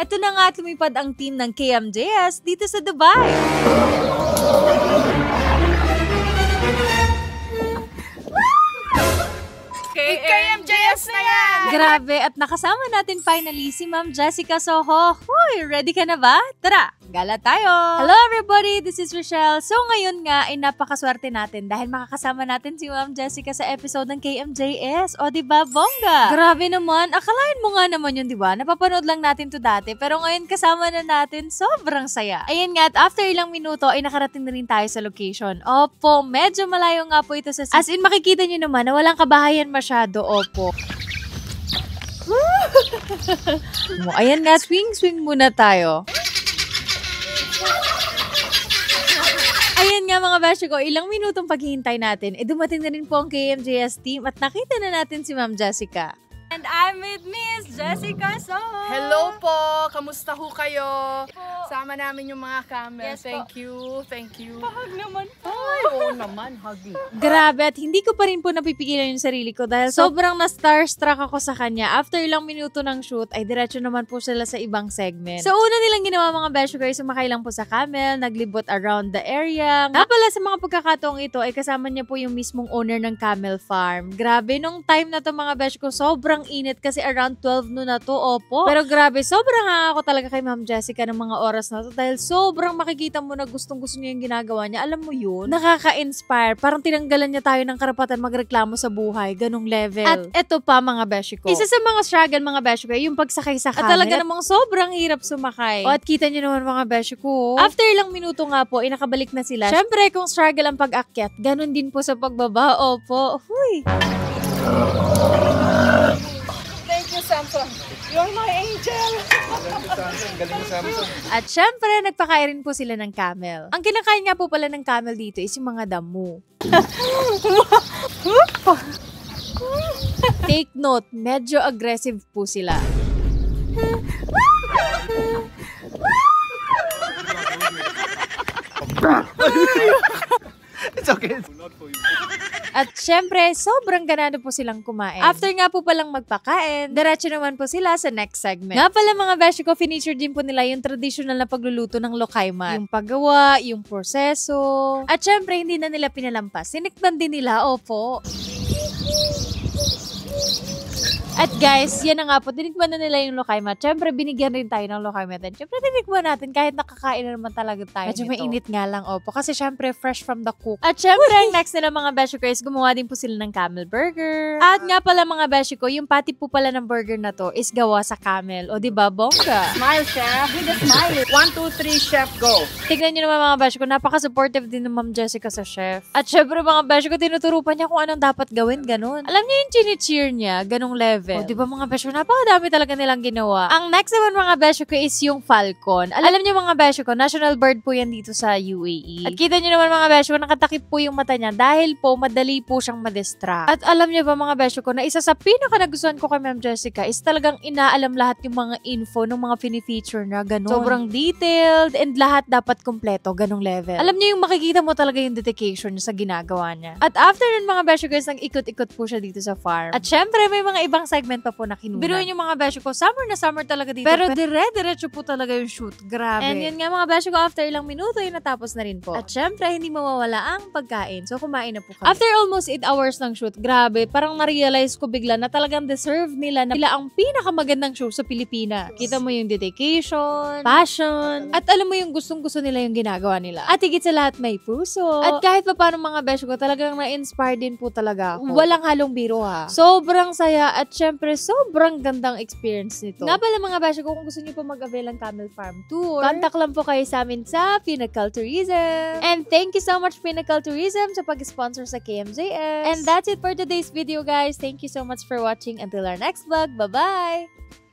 Eto na nga at lumipad ang team ng KMJS dito sa Dubai. KMJS na yan! Grabe, at nakasama natin finally si Ma'am Jessica Soho. Hoy, ready ka na ba? Tara, gala tayo! Hello everybody, this is Rochelle. So ngayon nga ay napakaswerte natin dahil makakasama natin si Ma'am Jessica sa episode ng KMJS. O diba, bongga? Grabe naman, akalain mo nga naman yun, diba? Napapanood lang natin to dati, pero ngayon kasama na natin, sobrang saya. Ayan nga, at after ilang minuto ay nakarating na rin tayo sa location. Opo, medyo malayo nga po ito sa city. As in, makikita nyo naman na walang kabahayan masyado, opo. Ayan nga, swing muna tayo. Ayan nga mga beshi ko, ilang minutong paghihintay natin, dumating na rin po ang KMJS team at nakita na natin si Ma'am Jessica. And I'm with Miss Jessica Soho. Hello po! Kamusta ho kayo? Po. Sama namin yung mga camel. Yes po. Thank you. Pahag naman po. Ay, oo naman, huggy. Grabe, at hindi ko pa rin po napipigilan yung sarili ko dahil sobrang na-starstruck ako sa kanya. After ilang minuto ng shoot, ay diretso naman po sila sa ibang segment. So, una nilang ginawa mga beshi ko ay sumakay lang po sa camel, naglibot around the area. Nga pala sa mga pagkakataong ito, ay kasama niya po yung mismong owner ng camel farm. Grabe, nung time na to mga beshi ko, sobrang init kasi around 12 noon na to, opo. Pero grabe, sobrang hanga ako talaga kay Ma'am Jessica ng mga oras na to dahil sobrang makikita mo na gustong-gusto niya yung ginagawa niya. Alam mo yun? Nakaka-inspire. Parang tinanggalan niya tayo ng karapatan magreklamo sa buhay. Ganong level. At eto pa mga beshi ko. Isa sa mga struggle mga beshi ko, yung pagsakay sa camel. At talaga namang sobrang hirap sumakay. O at kita niyo naman mga beshi ko. After ilang minuto nga po, nakabalik na sila. Syempre, kung struggle ang pag-akyat, ganon din po sa pagbaba. Opo. Huy. Thank you, Samson. You're my angel. Galing mo, Samson. At syempre, nagpakain rin po sila ng camel. Ang kinakain nga po pala ng camel dito is yung mga damo. Take note, medyo aggressive po sila. It's okay. At syempre, sobrang ganado po silang kumain. After nga po palang magpakain, diretso naman po sila sa next segment. Nga pala mga beshi ko, finisher din po nila yung traditional na pagluluto ng lokaimat. Yung paggawa, yung proseso. At syempre, hindi na nila pinalampas. Sinikman din nila, opo. At guys, yan na nga po, tinikman na nila yung lokaimat. Siyempre, binigyan rin tayo ng lokaimat. And siyempre, tinikman natin kahit nakakain na naman talaga tayo nito. Medyo mainit nga lang, opo. Kasi siyempre, fresh from the cook. At siyempre, ang next nila mga beshi ko is gumawa din po sila ng camel burger. At nga pala mga beshi ko, yung patty po pala ng burger na to is gawa sa camel. O diba, bongga? Smile, chef. With a smile. 1, 2, 3, chef, go. Tignan nyo naman mga beshi ko, napaka-supportive din ng Ma'am Jessica sa chef. At syempre mga beshi ko, tinuturo pa niya kung anong dapat gawin, ganun. Alam niyo yung chini-cheer niya, ganung level. O, diba mga beshi ko, napakadami talaga nilang ginawa. Ang next naman mga beshi ko is yung falcon. Alam niyo mga beshi ko, national bird po yan dito sa UAE. At kita niyo naman mga beshi ko, nakatakip po yung mata niya dahil po madali po siyang madistract. At alam niyo ba mga beshi ko, na isa sa pinaka-nagustuhan ko kay Ma'am Jessica is talagang inaalam lahat yung mga info ng mga fini-feature na ganun. Sobrang detailed and lahat dapat kompleto, ganung level. Alam niyo yung makikita mo talaga yung dedication niya sa ginagawa niya. At after nun mga beshi ko, nag-ikot-ikot po siya dito sa farm. At syempre, may mga ibang segment pa po na kinunan. Biruin yung mga beshi ko, summer na summer talaga dito. Pero dire-diretso po talaga yung shoot. Grabe. And yun nga mga beshi ko, after ilang minuto, yun natapos na rin po. At syempre, hindi mawawala ang pagkain. So, kumain na po kami. After almost 8 hours ng shoot, grabe, parang na-realize ko bigla na talagang deserve nila ang pinakamagandang show sa Pilipinas. Kita mo yung dedication, passion, at alam mo yung gustong-gusto nila yung ginagawa nila. At higit sa lahat, may puso. At kahit pa paano mga beshi ko, talagang na-inspire din po talaga ako. Walang halong biro ha. Sobrang saya at syempre, sobrang gandang experience nito. Nga pala mga beshi ko, kung gusto niyo po mag-avail ng Camel Farm Tour, contact lang po kayo sa amin sa Pinnacle Tourism. And thank you so much Pinnacle Tourism sa pag-sponsor sa KMJS. And that's it for today's video guys. Thank you so much for watching. Until our next vlog. Bye-bye!